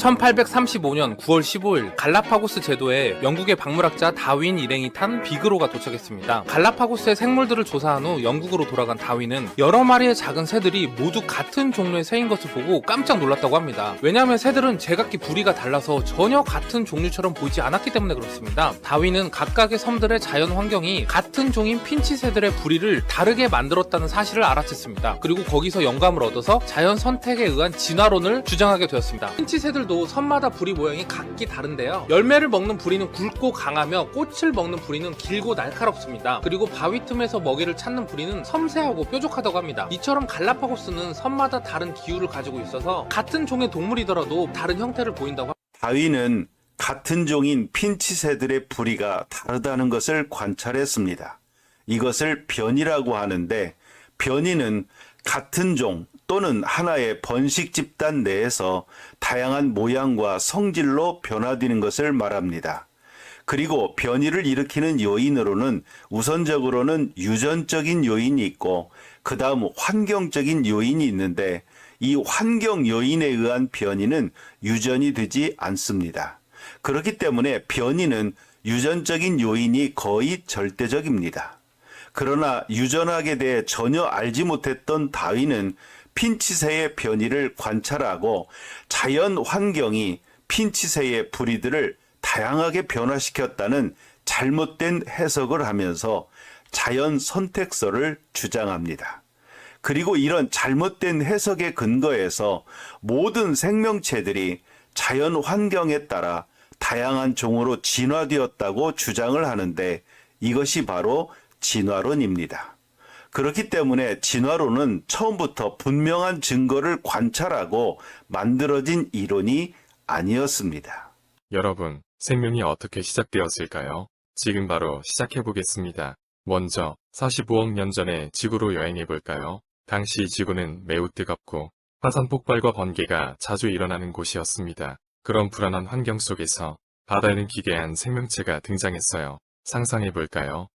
1835년 9월 15일 갈라파고스 제도에 영국의 박물학자 다윈 일행이 탄 비그로가 도착했습니다. 갈라파고스의 생물들을 조사한 후 영국으로 돌아간 다윈은 여러 마리의 작은 새들이 모두 같은 종류의 새인 것을 보고 깜짝 놀랐다고 합니다. 왜냐하면 새들은 제각기 부리가 달라서 전혀 같은 종류처럼 보이지 않았기 때문에 그렇습니다. 다윈은 각각의 섬들의 자연 환경이 같은 종인 핀치 새들의 부리를 다르게 만들었다는 사실을 알아챘습니다. 그리고 거기서 영감을 얻어서 자연 선택에 의한 진화론을 주장하게 되었습니다. 핀치 새들도 섬마다 부리 모양이 각기 다른데요. 열매를 먹는 부리는 굵고 강하며 꽃을 먹는 부리는 길고 날카롭습니다. 그리고 바위 틈에서 먹이를 찾는 부리는 섬세하고 뾰족하다고 합니다. 이처럼 갈라파고스는 섬마다 다른 기후를 가지고 있어서 같은 종의 동물이더라도 다른 형태를 보인다고 합니다. 다윈은 같은 종인 핀치새들의 부리가 다르다는 것을 관찰했습니다. 이것을 변이라고 하는데, 변이는 같은 종 또는 하나의 번식 집단 내에서 다양한 모양과 성질로 변화되는 것을 말합니다. 그리고 변이를 일으키는 요인으로는 우선적으로는 유전적인 요인이 있고 그 다음 환경적인 요인이 있는데, 이 환경 요인에 의한 변이는 유전이 되지 않습니다. 그렇기 때문에 변이는 유전적인 요인이 거의 절대적입니다. 그러나 유전학에 대해 전혀 알지 못했던 다윈은 핀치새의 변이를 관찰하고 자연 환경이 핀치새의 부리들을 다양하게 변화시켰다는 잘못된 해석을 하면서 자연 선택설을 주장합니다. 그리고 이런 잘못된 해석의 근거에서 모든 생명체들이 자연 환경에 따라 다양한 종으로 진화되었다고 주장을 하는데, 이것이 바로 진화론입니다. 그렇기 때문에 진화론은 처음부터 분명한 증거를 관찰하고 만들어진 이론이 아니었습니다. 여러분, 생명이 어떻게 시작되었을까요? 지금 바로 시작해보겠습니다. 먼저 45억 년 전에 지구로 여행해볼까요? 당시 지구는 매우 뜨겁고 화산 폭발과 번개가 자주 일어나는 곳이었습니다. 그런 불안한 환경 속에서 바다에는 기괴한 생명체가 등장했어요. 상상해볼까요?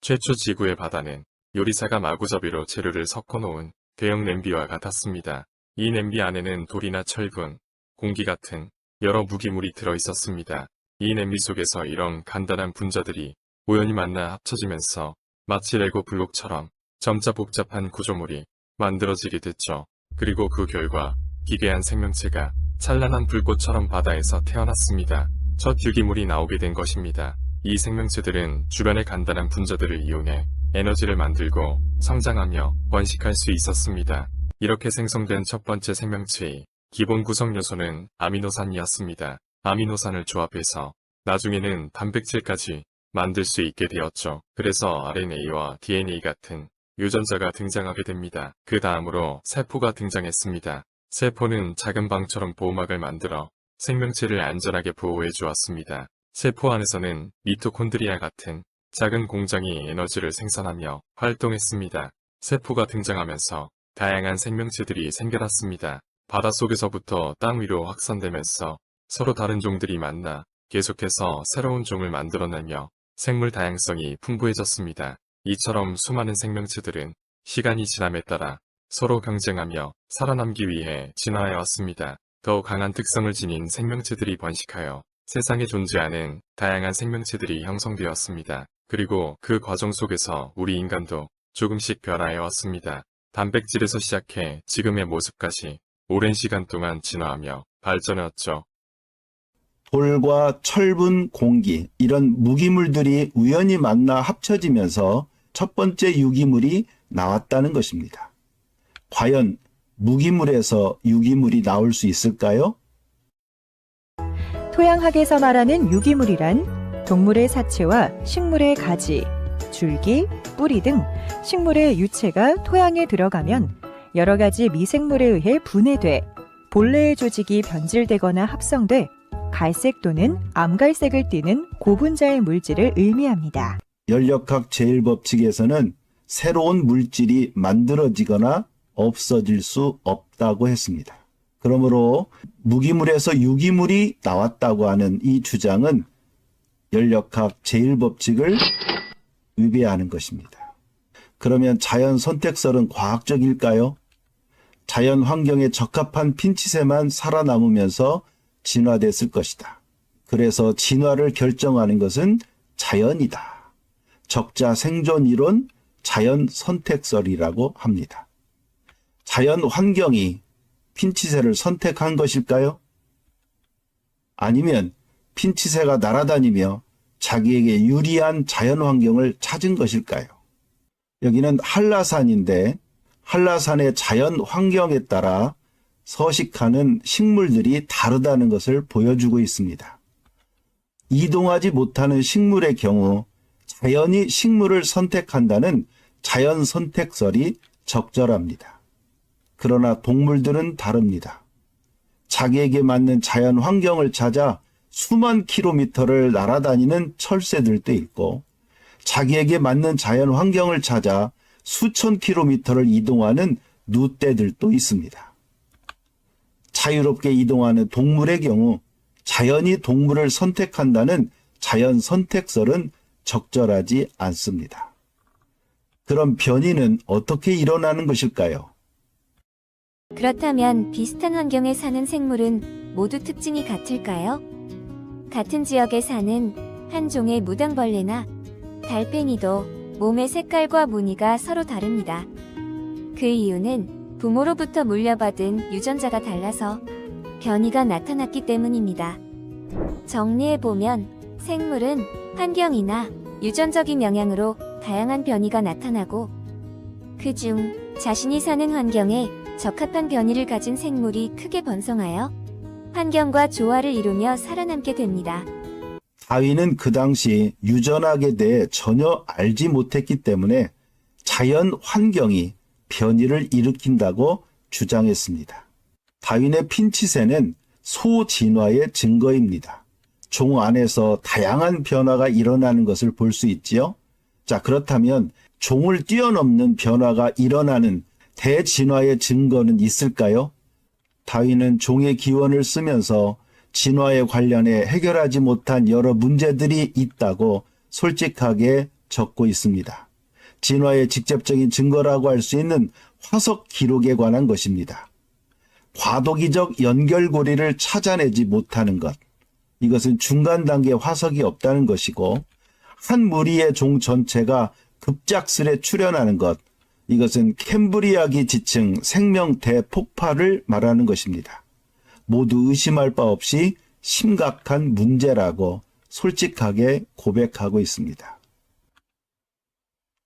최초 지구의 바다는 요리사가 마구잡이로 재료를 섞어놓은 대형 냄비와 같았습니다. 이 냄비 안에는 돌이나 철분, 공기 같은 여러 무기물이 들어있었습니다. 이 냄비 속에서 이런 간단한 분자들이 우연히 만나 합쳐지면서 마치 레고 블록처럼 점차 복잡한 구조물이 만들어지게 됐죠. 그리고 그 결과 기괴한 생명체가 찬란한 불꽃처럼 바다에서 태어났습니다. 첫 유기물이 나오게 된 것입니다. 이 생명체들은 주변의 간단한 분자들을 이용해 에너지를 만들고 성장하며 번식할 수 있었습니다. 이렇게 생성된 첫 번째 생명체의 기본 구성 요소는 아미노산이었습니다. 아미노산을 조합해서 나중에는 단백질까지 만들 수 있게 되었죠. 그래서 RNA와 DNA 같은 유전자가 등장하게 됩니다. 그 다음으로 세포가 등장했습니다. 세포는 작은 방처럼 보호막을 만들어 생명체를 안전하게 보호해 주었습니다. 세포 안에서는 미토콘드리아 같은 작은 공장이 에너지를 생산하며 활동했습니다. 세포가 등장하면서 다양한 생명체들이 생겨났습니다. 바닷속에서부터 땅 위로 확산되면서 서로 다른 종들이 만나 계속해서 새로운 종을 만들어내며 생물 다양성이 풍부해졌습니다. 이처럼 수많은 생명체들은 시간이 지남에 따라 서로 경쟁하며 살아남기 위해 진화해 왔습니다. 더 강한 특성을 지닌 생명체들이 번식하여 세상에 존재하는 다양한 생명체들이 형성되었습니다. 그리고 그 과정 속에서 우리 인간도 조금씩 변화해 왔습니다. 단백질에서 시작해 지금의 모습까지 오랜 시간 동안 진화하며 발전해왔죠. 돌과 철분, 공기, 이런 무기물들이 우연히 만나 합쳐지면서 첫 번째 유기물이 나왔다는 것입니다. 과연 무기물에서 유기물이 나올 수 있을까요? 토양학에서 말하는 유기물이란 동물의 사체와 식물의 가지, 줄기, 뿌리 등 식물의 유체가 토양에 들어가면 여러 가지 미생물에 의해 분해돼 본래의 조직이 변질되거나 합성돼 갈색 또는 암갈색을 띠는 고분자의 물질을 의미합니다. 연력학 제1법칙에서는 새로운 물질이 만들어지거나 없어질 수 없다고 했습니다. 그러므로 무기물에서 유기물이 나왔다고 하는 이 주장은 연력학 제1법칙을 위배하는 것입니다. 그러면 자연 선택설은 과학적일까요? 자연 환경에 적합한 핀치새만 살아남으면서 진화됐을 것이다. 그래서 진화를 결정하는 것은 자연이다. 적자 생존 이론 자연 선택설이라고 합니다. 자연 환경이 핀치새를 선택한 것일까요? 아니면 핀치새가 날아다니며 자기에게 유리한 자연 환경을 찾은 것일까요? 여기는 한라산인데 한라산의 자연 환경에 따라 서식하는 식물들이 다르다는 것을 보여주고 있습니다. 이동하지 못하는 식물의 경우 자연이 식물을 선택한다는 자연 선택설이 적절합니다. 그러나 동물들은 다릅니다. 자기에게 맞는 자연 환경을 찾아 수만 킬로미터를 날아다니는 철새들도 있고 자기에게 맞는 자연 환경을 찾아 수천 킬로미터를 이동하는 누떼들도 있습니다. 자유롭게 이동하는 동물의 경우 자연이 동물을 선택한다는 자연 선택설은 적절하지 않습니다. 그럼 변이는 어떻게 일어나는 것일까요? 그렇다면 비슷한 환경에 사는 생물은 모두 특징이 같을까요? 같은 지역에 사는 한 종의 무당벌레나 달팽이도 몸의 색깔과 무늬가 서로 다릅니다. 그 이유는 부모로부터 물려받은 유전자가 달라서 변이가 나타났기 때문입니다. 정리해보면 생물은 환경이나 유전적인 영향으로 다양한 변이가 나타나고 그중 자신이 사는 환경에 적합한 변이를 가진 생물이 크게 번성하여 환경과 조화를 이루며 살아남게 됩니다. 다윈은 그 당시 유전학에 대해 전혀 알지 못했기 때문에 자연 환경이 변이를 일으킨다고 주장했습니다. 다윈의 핀치새는 소진화의 증거입니다. 종 안에서 다양한 변화가 일어나는 것을 볼 수 있지요. 자, 그렇다면 종을 뛰어넘는 변화가 일어나는 대진화의 증거는 있을까요? 다윈은 종의 기원을 쓰면서 진화에 관련해 해결하지 못한 여러 문제들이 있다고 솔직하게 적고 있습니다. 진화의 직접적인 증거라고 할 수 있는 화석 기록에 관한 것입니다. 과도기적 연결고리를 찾아내지 못하는 것, 이것은 중간 단계 화석이 없다는 것이고 한 무리의 종 전체가 급작스레 출현하는 것, 이것은 캠브리아기 지층 생명 대폭발을 말하는 것입니다. 모두 의심할 바 없이 심각한 문제라고 솔직하게 고백하고 있습니다.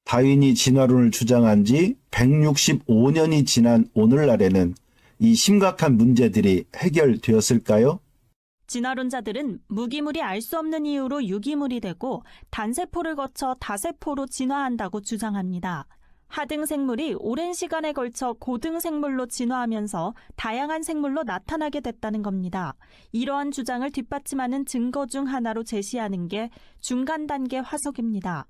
다윈이 진화론을 주장한 지 165년이 지난 오늘날에는 이 심각한 문제들이 해결되었을까요? 진화론자들은 무기물이 알 수 없는 이유로 유기물이 되고 단세포를 거쳐 다세포로 진화한다고 주장합니다. 하등 생물이 오랜 시간에 걸쳐 고등 생물로 진화하면서 다양한 생물로 나타나게 됐다는 겁니다. 이러한 주장을 뒷받침하는 증거 중 하나로 제시하는 게 중간 단계 화석입니다.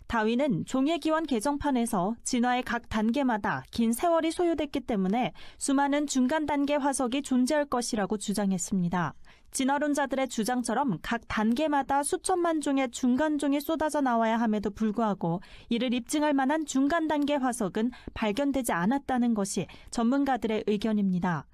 다윈은 종의 기원 개정판에서 진화의 각 단계마다 긴 세월이 소요됐기 때문에 수많은 중간 단계 화석이 존재할 것이라고 주장했습니다. 진화론자들의 주장처럼 각 단계마다 수천만 종의 중간종이 쏟아져 나와야 함에도 불구하고 이를 입증할 만한 중간 단계 화석은 발견되지 않았다는 것이 전문가들의 의견입니다.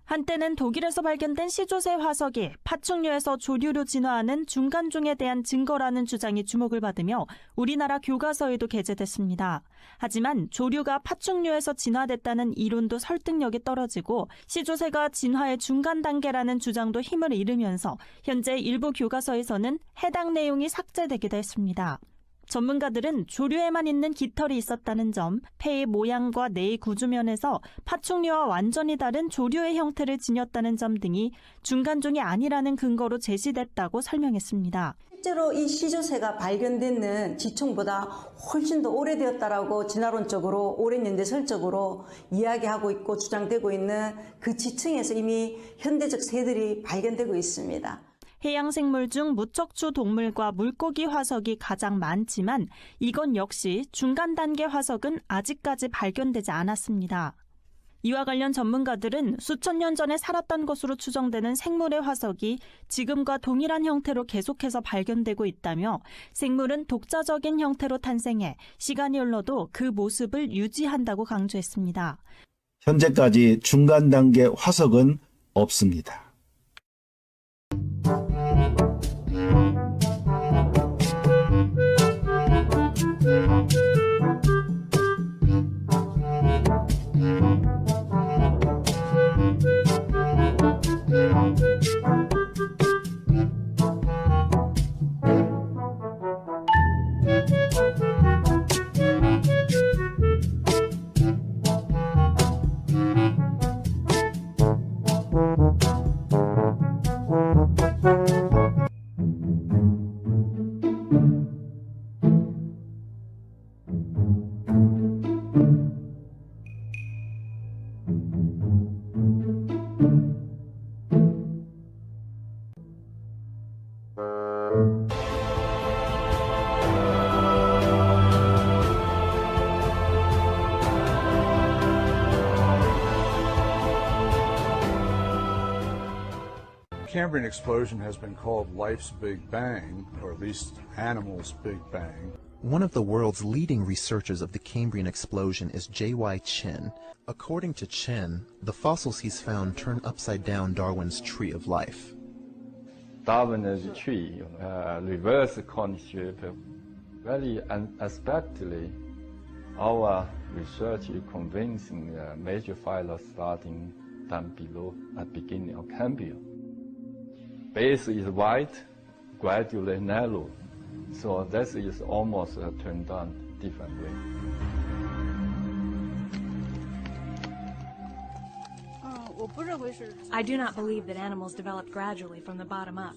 한때는 독일에서 발견된 시조새 화석이 파충류에서 조류로 진화하는 중간종에 대한 증거라는 주장이 주목을 받으며 우리나라 교과서에도 게재됐습니다. 하지만 조류가 파충류에서 진화됐다는 이론도 설득력이 떨어지고 시조새가 진화의 중간 단계라는 주장도 힘을 잃으면서 현재 일부 교과서에서는 해당 내용이 삭제되기도 했습니다. 전문가들은 조류에만 있는 깃털이 있었다는 점, 폐의 모양과 뇌의 구조면에서 파충류와 완전히 다른 조류의 형태를 지녔다는 점 등이 중간종이 아니라는 근거로 제시됐다고 설명했습니다. 실제로 이 시조새가 발견되는 지층보다 훨씬 더 오래되었다라고 진화론적으로 오랜 연대설적으로 이야기하고 있고 주장되고 있는 그 지층에서 이미 현대적 새들이 발견되고 있습니다. 해양생물 중 무척추 동물과 물고기 화석이 가장 많지만 이건 역시 중간 단계 화석은 아직까지 발견되지 않았습니다. 이와 관련 전문가들은 수천 년 전에 살았던 것으로 추정되는 생물의 화석이 지금과 동일한 형태로 계속해서 발견되고 있다며 생물은 독자적인 형태로 탄생해 시간이 흘러도 그 모습을 유지한다고 강조했습니다. 현재까지 중간 단계 화석은 없습니다. Cambrian explosion has been called life's Big Bang, or at least animals' Big Bang. One of the world's leading researchers of the Cambrian explosion is J.Y. Chin. According to Chin, the fossils he's found turn upside down Darwin's tree of life. Darwin's tree reverse concept very unexpectedly. Our research is convincing major phyla starting down below at beginning of Cambrian. Base is wide, gradually narrow, so this is almost turned on different way. I do not believe that animals developed gradually from the bottom up.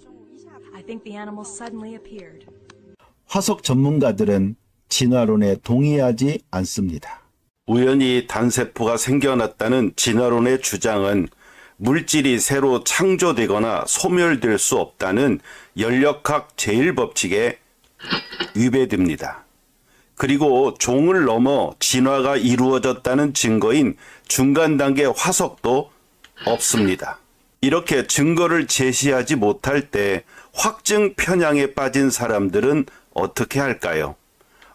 I think the animals suddenly appeared. 화석 전문가들은 진화론에 동의하지 않습니다. 우연히 단세포가 생겨났다는 진화론의 주장은 물질이 새로 창조되거나 소멸될 수 없다는 연력학 제1법칙에 위배됩니다. 그리고 종을 넘어 진화가 이루어졌다는 증거인 중간 단계 화석도 없습니다. 이렇게 증거를 제시하지 못할 때 확증 편향에 빠진 사람들은 어떻게 할까요?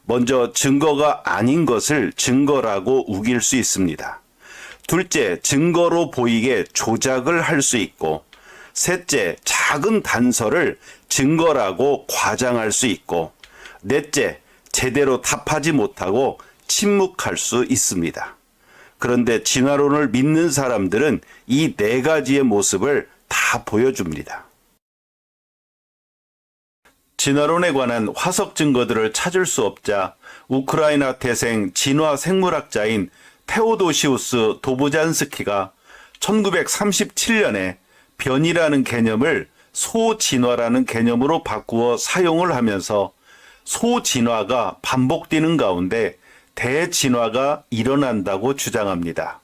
먼저 증거가 아닌 것을 증거라고 우길 수 있습니다. 둘째, 증거로 보이게 조작을 할 수 있고, 셋째, 작은 단서를 증거라고 과장할 수 있고, 넷째, 제대로 답하지 못하고 침묵할 수 있습니다. 그런데 진화론을 믿는 사람들은 이 네 가지의 모습을 다 보여줍니다. 진화론에 관한 화석 증거들을 찾을 수 없자 우크라이나 태생 진화 생물학자인 테오도시우스 도부잔스키가 1937년에 변이라는 개념을 소진화라는 개념으로 바꾸어 사용을 하면서 소진화가 반복되는 가운데 대진화가 일어난다고 주장합니다.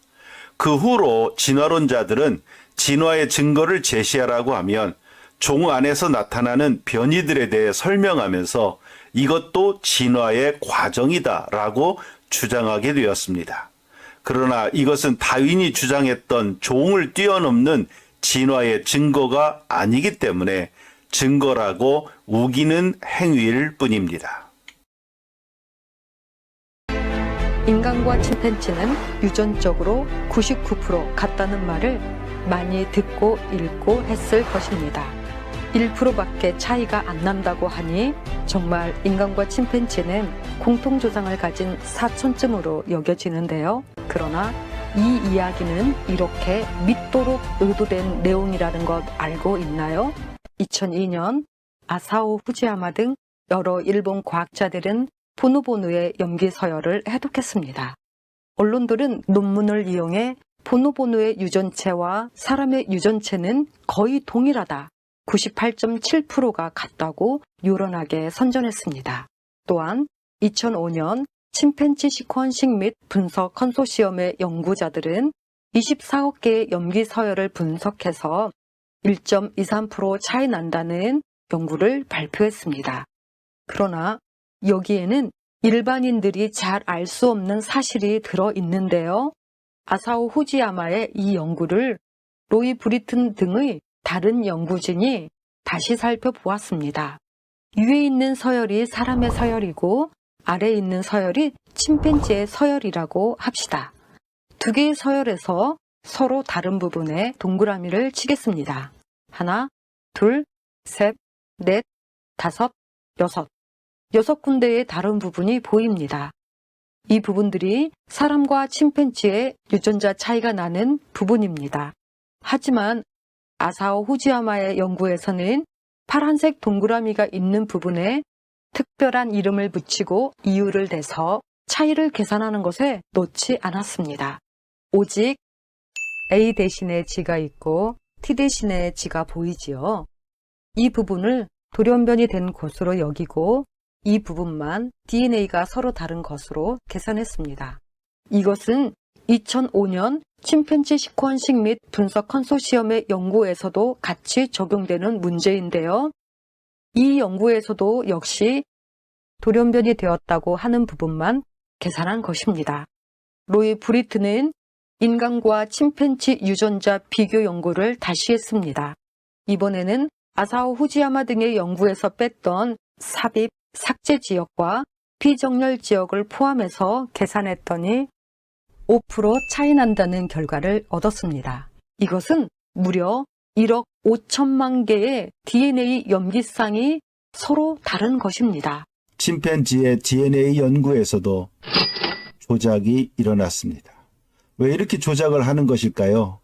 그 후로 진화론자들은 진화의 증거를 제시하라고 하면 종 안에서 나타나는 변이들에 대해 설명하면서 이것도 진화의 과정이다라고 주장하게 되었습니다. 그러나 이것은 다윈이 주장했던 종을 뛰어넘는 진화의 증거가 아니기 때문에 증거라고 우기는 행위일 뿐입니다. 인간과 침팬지는 유전적으로 99% 같다는 말을 많이 듣고 읽고 했을 것입니다. 1%밖에 차이가 안 난다고 하니 정말 인간과 침팬지는 공통조상을 가진 사촌쯤으로 여겨지는데요. 그러나 이 이야기는 이렇게 믿도록 의도된 내용이라는 것 알고 있나요? 2002년 아사오 후지야마 등 여러 일본 과학자들은 보노보노의 염기 서열을 해독했습니다. 언론들은 논문을 이용해 보노보노의 유전체와 사람의 유전체는 거의 동일하다, 98.7%가 같다고 요란하게 선전했습니다. 또한 2005년 침팬지 시퀀싱 및 분석 컨소시엄의 연구자들은 24억 개의 염기 서열을 분석해서 1.23% 차이 난다는 연구를 발표했습니다. 그러나 여기에는 일반인들이 잘 알 수 없는 사실이 들어있는데요. 아사오 후지야마의 이 연구를 로이 브리튼 등의 다른 연구진이 다시 살펴보았습니다. 위에 있는 서열이 사람의 서열이고 아래에 있는 서열이 침팬지의 서열이라고 합시다. 두 개의 서열에서 서로 다른 부분에 동그라미를 치겠습니다. 하나, 둘, 셋, 넷, 다섯, 여섯. 6군데의 다른 부분이 보입니다. 이 부분들이 사람과 침팬지의 유전자 차이가 나는 부분입니다. 하지만 아사오 후지야마의 연구에서는 파란색 동그라미가 있는 부분에 특별한 이름을 붙이고 이유를 대서 차이를 계산하는 것에 놓지 않았습니다. 오직 A 대신에 G가 있고 T 대신에 G가 보이지요. 이 부분을 돌연변이 된 것으로 여기고 이 부분만 DNA가 서로 다른 것으로 계산했습니다. 이것은 2005년 침팬지 시퀀싱 및 분석 컨소시엄의 연구에서도 같이 적용되는 문제인데요. 이 연구에서도 역시 돌연변이 되었다고 하는 부분만 계산한 것입니다. 로이 브리트는 인간과 침팬지 유전자 비교 연구를 다시 했습니다. 이번에는 아사오 후지야마 등의 연구에서 뺐던 삽입, 삭제 지역과 비정렬 지역을 포함해서 계산했더니 5% 차이 난다는 결과를 얻었습니다. 이것은 무려 1억 5천만 개의 DNA 염기쌍이 서로 다른 것입니다. 침팬지의 DNA 연구에서도 조작이 일어났습니다. 왜 이렇게 조작을 하는 것일까요?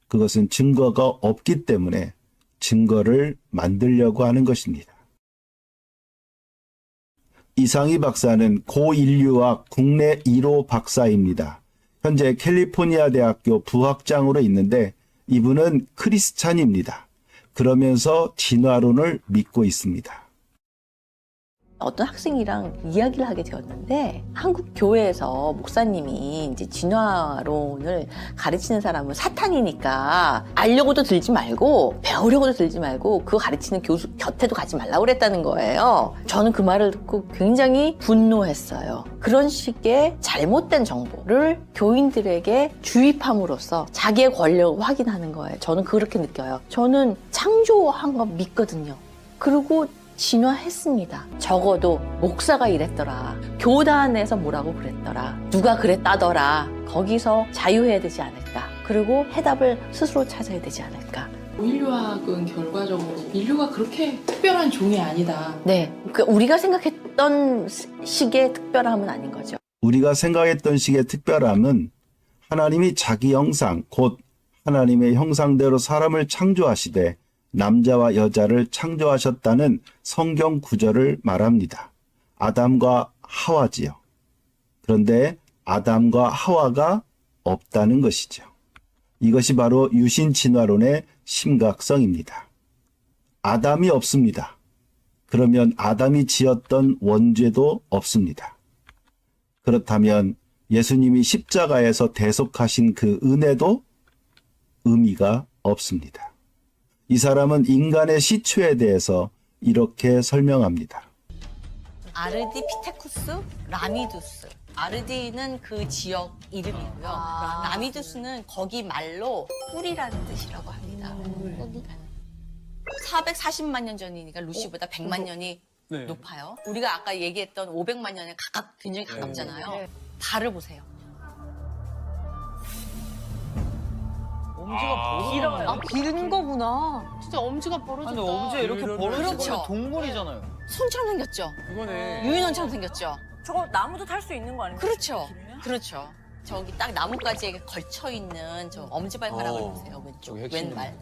그것은 증거가 없기 때문에 증거를 만들려고 하는 것입니다. 이상희 박사는 고인류학 국내 1호 박사입니다. 현재 캘리포니아 대학교 부학장으로 있는데 이분은 크리스찬입니다. 그러면서 진화론을 믿고 있습니다. 어떤 학생이랑 이야기를 하게 되었는데 한국 교회에서 목사님이 이제 진화론을 가르치는 사람은 사탄이니까 알려고도 들지 말고 배우려고도 들지 말고 그거 가르치는 교수 곁에도 가지 말라고 그랬다는 거예요. 저는 그 말을 듣고 굉장히 분노했어요. 그런 식의 잘못된 정보를 교인들에게 주입함으로써 자기의 권력을 확인하는 거예요. 저는 그렇게 느껴요. 저는 창조한 거 믿거든요. 그리고 진화했습니다. 적어도 목사가 이랬더라. 교단에서 뭐라고 그랬더라. 누가 그랬다더라. 거기서 자유해야 되지 않을까. 그리고 해답을 스스로 찾아야 되지 않을까. 인류학은 결과적으로 인류가 그렇게 특별한 종이 아니다. 네, 우리가 생각했던 식의 특별함은 아닌 거죠. 우리가 생각했던 식의 특별함은 하나님이 자기 형상, 곧 하나님의 형상대로 사람을 창조하시되 남자와 여자를 창조하셨다는 성경 구절을 말합니다. 아담과 하와지요. 그런데 아담과 하와가 없다는 것이죠. 이것이 바로 유신 진화론의 심각성입니다. 아담이 없습니다. 그러면 아담이 지었던 원죄도 없습니다. 그렇다면 예수님이 십자가에서 대속하신 그 은혜도 의미가 없습니다. 이 사람은 인간의 시초에 대해서 이렇게 설명합니다. 아르디피테쿠스 라미두스. 아르디는 그 지역 이름이고요. 라미두스는 거기 말로 뿔이라는 뜻이라고 합니다. 440만 년 전이니까 루시보다 100만 년이 높아요. 우리가 아까 얘기했던 500만 년에 굉장히 가깝잖아요. 발을 보세요. 엄지가 길어요. 아, 긴 거구나. 진짜 엄지가 벌어졌다. 근데 엄지가 이렇게 벌어지면 그렇죠. 동물이잖아요. 손처럼 생겼죠? 그거네. 유인원처럼 생겼죠? 저거 나무도 탈 수 있는 거 아니에요? 그렇죠. 그렇죠. 저기 딱 나뭇가지에 걸쳐있는 저 엄지발가락을 보세요. 왼쪽, 왼발.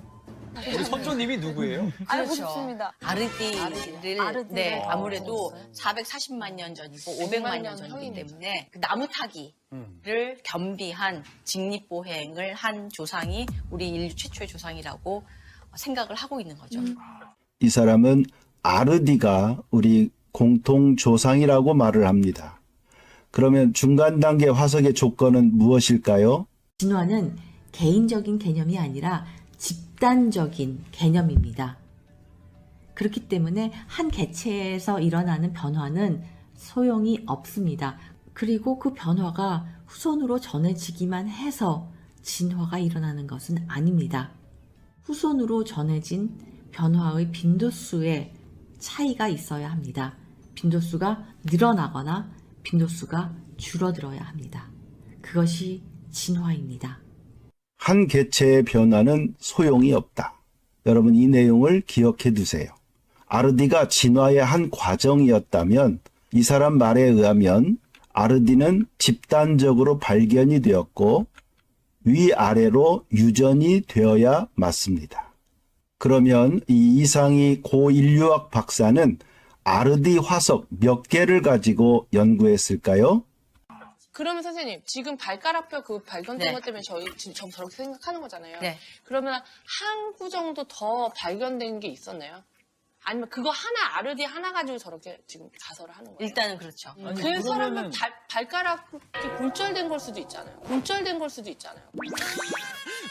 우리 선조님이 누구예요? 알고 싶습니다. 아르디를 네, 아무래도 440만 년 전이고 500만 년 전이기 때문에 그 나무 타기를 겸비한 직립보행을 한 조상이 우리 인류 최초의 조상이라고 생각을 하고 있는 거죠. 이 사람은 아르디가 우리 공통 조상이라고 말을 합니다. 그러면 중간 단계 화석의 조건은 무엇일까요? 진화는 개인적인 개념이 아니라 집단적인 개념입니다. 그렇기 때문에 한 개체에서 일어나는 변화는 소용이 없습니다. 그리고 그 변화가 후손으로 전해지기만 해서 진화가 일어나는 것은 아닙니다. 후손으로 전해진 변화의 빈도수에 차이가 있어야 합니다. 빈도수가 늘어나거나 빈도수가 줄어들어야 합니다. 그것이 진화입니다. 한 개체의 변화는 소용이 없다. 여러분 이 내용을 기억해 두세요. 아르디가 진화의 한 과정이었다면 이 사람 말에 의하면 아르디는 집단적으로 발견이 되었고 위아래로 유전이 되어야 맞습니다. 그러면 이 이상희 고인류학 박사는 아르디 화석 몇 개를 가지고 연구했을까요? 그러면 선생님, 지금 발가락뼈 그 발견된 것 때문에 저희 지금 저렇게 생각하는 거잖아요. 네. 그러면 한 구 정도 더 발견된 게 있었나요? 아니면 그거 하나, 아르디 하나 가지고 저렇게 지금 가설을 하는 거예요? 일단은 그렇죠. 그 사람은 발가락이 골절된 걸 수도 있잖아요. 골절된 걸 수도 있잖아요.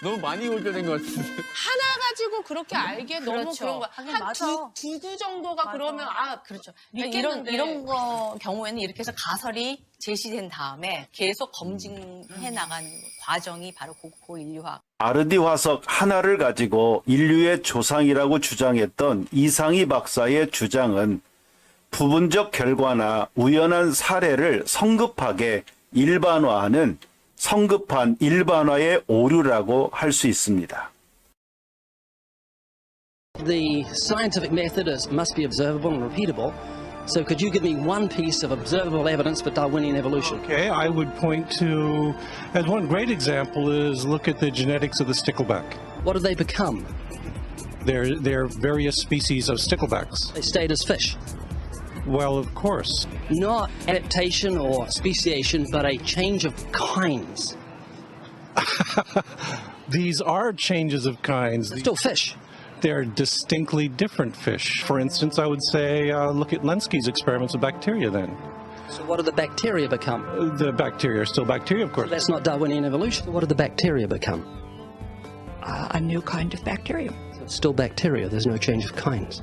너무 많이 올려낸 것 같은데. 하나 가지고 그렇게 알기에 너무 그렇죠. 그런 거야. 하긴 한 맞아. 두 구 정도가 맞아. 그러면 그렇죠. 믿겠는데. 이런 거 경우에는 이렇게 해서 가설이 제시된 다음에 계속 검증해 나가는 과정이 바로 고인류학. 아르디 화석 하나를 가지고 인류의 조상이라고 주장했던 이상희 박사의 주장은 부분적 결과나 우연한 사례를 성급하게 일반화하는 성급한 일반화의 오류라고 할 수 있습니다. The scientific method must be observable and repeatable. So could you give me one piece of observable evidence for Darwinian evolution? Okay, I would point to, as one great example is look at the genetics of the stickleback. What do they become? They're various species of sticklebacks. They stayed as fish. Well, of course. Not adaptation or speciation, but a change of kinds. These are changes of kinds. They're still fish. They're distinctly different fish. For instance, I would say look at Lenski's experiments with bacteria then. So what do the bacteria become? The bacteria are still bacteria, of course. So that's not Darwinian evolution. What do the bacteria become? A new kind of bacterium. So it's still bacteria. There's no change of kinds.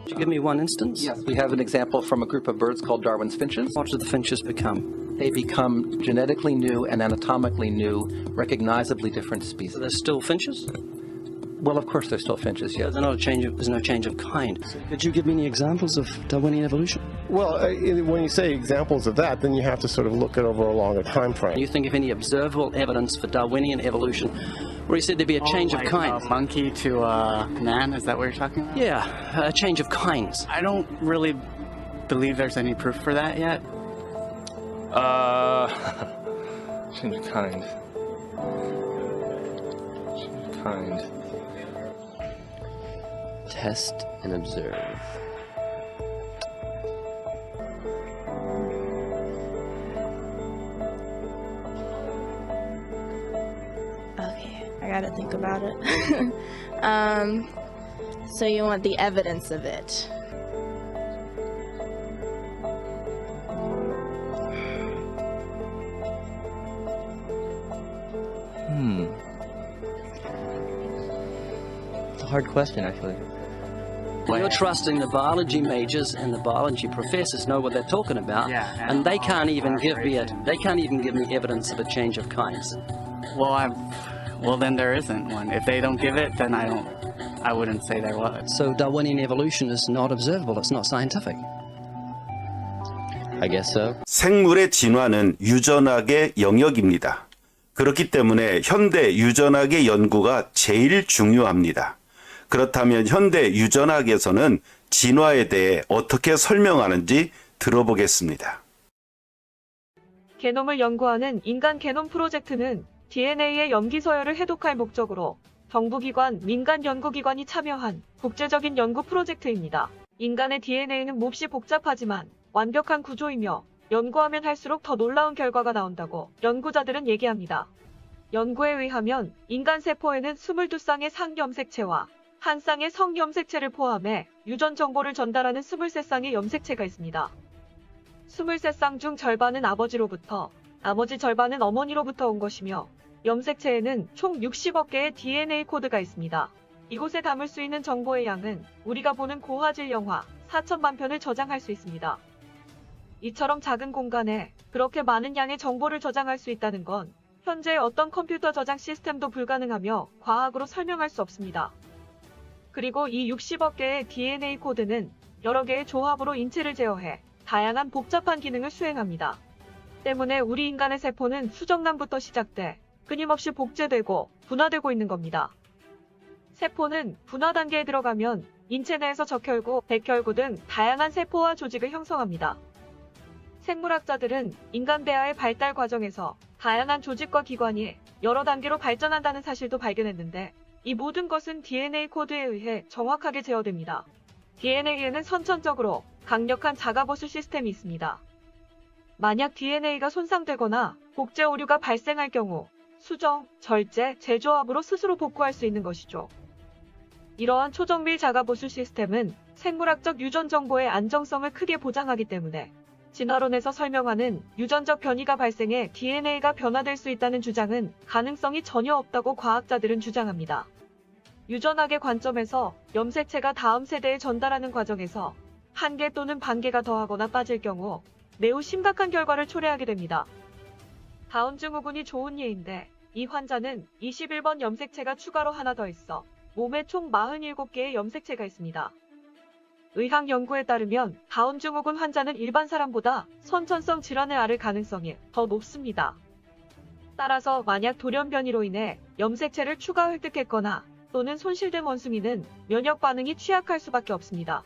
Could you give me one instance? Yes, we have an example from a group of birds called Darwin's finches. What do the finches become? They become genetically new and anatomically new, recognizably different species. So they're still finches? Well, of course they're still finches, yes. There's no change of kind. So could you give me any examples of Darwinian evolution? Well, when you say examples of that, then you have to sort of look at over a longer time frame. Can you think of any observable evidence for Darwinian evolution where you said there'd be a change of kinds? Monkey to man, is that what you're talking about? Yeah, a change of kinds. I don't really believe there's any proof for that yet. Change of kind. Change of kind. Test and observe. Okay, I gotta think about it. So you want the evidence of it? It's a hard question, actually. You're trusting the biology majors and the biology professors know what they're talking about, and they can't even give me evidence of a change of kinds. Well, then there isn't one. If they don't give it, then I wouldn't say there was. So Darwinian evolution is not observable. It's not scientific. I guess so. 생물의 진화는 유전학의 영역입니다. 그렇기 때문에 현대 유전학의 연구가 제일 중요합니다. 그렇다면 현대 유전학에서는 진화에 대해 어떻게 설명하는지 들어보겠습니다. 게놈을 연구하는 인간 게놈 프로젝트는 DNA의 염기 서열을 해독할 목적으로 정부기관, 민간 연구기관이 참여한 국제적인 연구 프로젝트입니다. 인간의 DNA는 몹시 복잡하지만 완벽한 구조이며 연구하면 할수록 더 놀라운 결과가 나온다고 연구자들은 얘기합니다. 연구에 의하면 인간 세포에는 22쌍의 상염색체와 한 쌍의 성염색체를 포함해 유전 정보를 전달하는 23쌍의 염색체가 있습니다. 23쌍 중 절반은 아버지로부터, 나머지 절반은 어머니로부터 온 것이며 염색체에는 총 60억 개의 DNA 코드가 있습니다. 이곳에 담을 수 있는 정보의 양은 우리가 보는 고화질 영화 4천만 편을 저장할 수 있습니다. 이처럼 작은 공간에 그렇게 많은 양의 정보를 저장할 수 있다는 건 현재 어떤 컴퓨터 저장 시스템도 불가능하며 과학으로 설명할 수 없습니다. 그리고 이 60억 개의 DNA 코드는 여러 개의 조합으로 인체를 제어해 다양한 복잡한 기능을 수행합니다. 때문에 우리 인간의 세포는 수정란부터 시작돼 끊임없이 복제되고 분화되고 있는 겁니다. 세포는 분화 단계에 들어가면 인체 내에서 적혈구, 백혈구 등 다양한 세포와 조직을 형성합니다. 생물학자들은 인간 배아의 발달 과정에서 다양한 조직과 기관이 여러 단계로 발전한다는 사실도 발견했는데 이 모든 것은 DNA 코드에 의해 정확하게 제어됩니다. DNA에는 선천적으로 강력한 자가보수 시스템이 있습니다. 만약 DNA가 손상되거나 복제 오류가 발생할 경우 수정, 절제, 재조합으로 스스로 복구할 수 있는 것이죠. 이러한 초정밀 자가보수 시스템은 생물학적 유전 정보의 안정성을 크게 보장하기 때문에 진화론에서 설명하는 유전적 변이가 발생해 DNA가 변화될 수 있다는 주장은 가능성이 전혀 없다고 과학자들은 주장합니다. 유전학의 관점에서 염색체가 다음 세대에 전달하는 과정에서 한 개 또는 반 개가 더하거나 빠질 경우 매우 심각한 결과를 초래하게 됩니다. 다운 증후군이 좋은 예인데 이 환자는 21번 염색체가 추가로 하나 더 있어 몸에 총 47개의 염색체가 있습니다. 의학 연구에 따르면 다운 증후군 환자는 일반 사람보다 선천성 질환을 앓을 가능성이 더 높습니다. 따라서 만약 돌연 변이로 인해 염색체를 추가 획득했거나 또는 손실된 원숭이는 면역 반응이 취약할 수밖에 없습니다.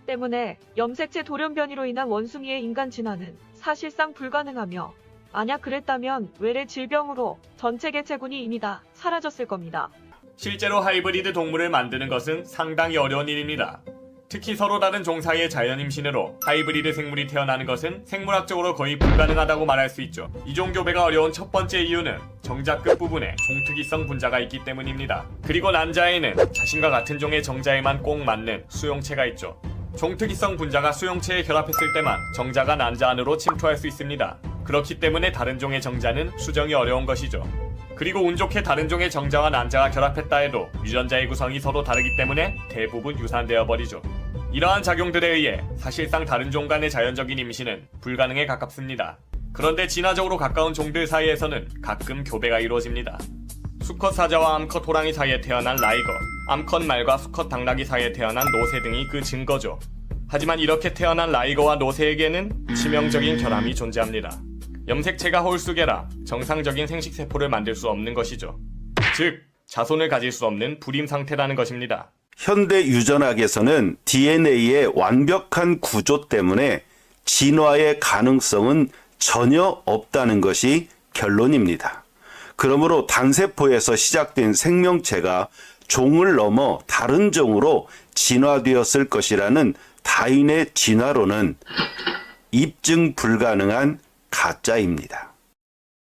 때문에 염색체 돌연 변이로 인한 원숭이의 인간 진화는 사실상 불가능하며 만약 그랬다면 외래 질병으로 전체 개체군이 이미 다 사라졌을 겁니다. 실제로 하이브리드 동물을 만드는 것은 상당히 어려운 일입니다. 특히 서로 다른 종 사이의 자연 임신으로 하이브리드 생물이 태어나는 것은 생물학적으로 거의 불가능하다고 말할 수 있죠. 이종 교배가 어려운 첫 번째 이유는 정자 끝부분에 종특이성 분자가 있기 때문입니다. 그리고 난자에는 자신과 같은 종의 정자에만 꼭 맞는 수용체가 있죠. 종특이성 분자가 수용체에 결합했을 때만 정자가 난자 안으로 침투할 수 있습니다. 그렇기 때문에 다른 종의 정자는 수정이 어려운 것이죠. 그리고 운 좋게 다른 종의 정자와 난자가 결합했다 해도 유전자의 구성이 서로 다르기 때문에 대부분 유산되어 버리죠. 이러한 작용들에 의해 사실상 다른 종 간의 자연적인 임신은 불가능에 가깝습니다. 그런데 진화적으로 가까운 종들 사이에서는 가끔 교배가 이루어집니다. 수컷 사자와 암컷 호랑이 사이에 태어난 라이거, 암컷 말과 수컷 당나귀 사이에 태어난 노새 등이 그 증거죠. 하지만 이렇게 태어난 라이거와 노새에게는 치명적인 결함이 존재합니다. 염색체가 홀수계라 정상적인 생식세포를 만들 수 없는 것이죠. 즉, 자손을 가질 수 없는 불임 상태라는 것입니다. 현대 유전학에서는 DNA의 완벽한 구조 때문에 진화의 가능성은 전혀 없다는 것이 결론입니다. 그러므로 단세포에서 시작된 생명체가 종을 넘어 다른 종으로 진화되었을 것이라는 다윈의 진화론은 입증 불가능한 가짜입니다.